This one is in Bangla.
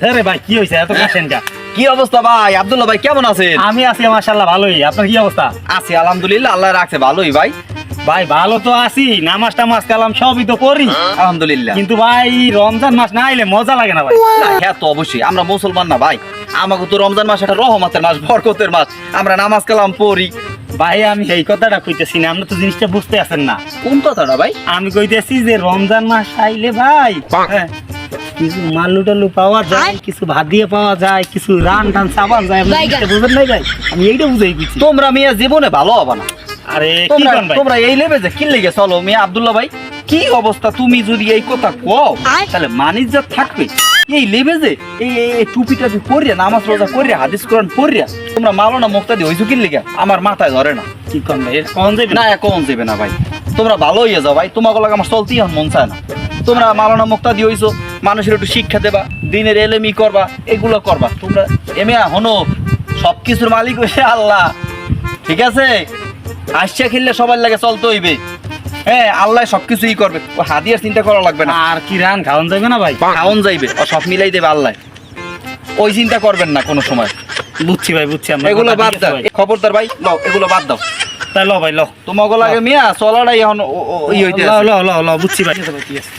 আরে ভাই কি হয়েছে এত কাশেন কা? কি অবস্থা ভাই? আব্দুল্লাহ ভাই কেমন আছেন? আমি আছি মাশাআল্লাহ ভালোই। আপনার কি অবস্থা? আছি আলহামদুলিল্লাহ, আল্লাহ রাখছে ভালোই ভাই। ভাই ভালো তো আছি, নামাজ টামাজ কালাম সবই তো করি, আলহামদুলিল্লাহ। কিন্তু ভাই রমজান মাস না আইলে মজা লাগে না ভাই। না, হ্যাঁ তো অবশ্যই, আমরা মুসলমান না ভাই, আমাকে তো রমজান মাস একটা রহমতের মাস, বরকতের মাস, আমরা নামাজ কালাম পড়ি। ভাই আমি এই কথাটা কইতেছি না, আপনি তো জিনিসটা বুঝতে আছেন না। কোন কথাটা ভাই? আমি কইতেছি যে রমজান মাস আইলে ভাই হ্যাঁ, কিছু মাল্লু টাল্লু পাওয়া যায়, কিছু ভাত দিয়ে পাওয়া যায়, কিছু রান টান চাপান যায়, আপনি জিনিসটা বুঝেন নাই ভাই? আমি এইটা বুঝাই দিচ্ছি। তোমরা মিয়া জীবনে ভালো হবে না। আরে কি তোমরা কোন ভাই? তোমরা এই লেবে যে কি লেগে চলো মিয়া। আব্দুল্লাহ ভাই কি অবস্থা, তুমি যদি এই কথা কও তাহলে মানিজ্জাত থাকবে? এই লেবে যে এই টুপিটা পরিয়া নামাজ রোজা করিয়া হাদিস কোরআন পড়িয়া তোমরা মাওলানা মুক্তাদি হইছো কি লেগে? আমার মাথায় ধরে না। কি কোন ভাই? কোন যাবে না না? এখন যাবে না ভাই, তোমরা ভালো হইয়া যাও ভাই, তোমাকে লাগে আমার চলতেই এখন মন চায় না। তোমরা মাওলানা মুক্তাদি হইছো, মানুষের একটু শিক্ষা দেবা, দিনের এলেমি করবা, এগুলো করবা। তোমরা এমিয়া হনো সবকিছুর মালিক হইছে আল্লাহ, ঠিক আছে? আসছে খেললে সবার লাগে চলতে হইবে। হ্যাঁ, আল্লাহ সবকিছুই করবে, ও হাদিয়ার চিন্তা করা লাগবে না। আর কি রান খাওয়ান যাবে না ভাই? খাওন যাইবে, ও সব মিলাই দেবে আল্লাহ, ওই চিন্তা করবেন না কোনো সময়। বুঝছি ভাই বুঝছি, আমরা এগুলো বাদ দাও, খবরদার ভাই, লও এগুলো বাদ দাও। তাই ল ভাই ল, তোমাকে লাগে মিয়া চলাটাই এখন ই হইতে আছে। ল ল ল ল বুঝছি ভাই। ঠিক আছে ভাই, ঠিক আছে।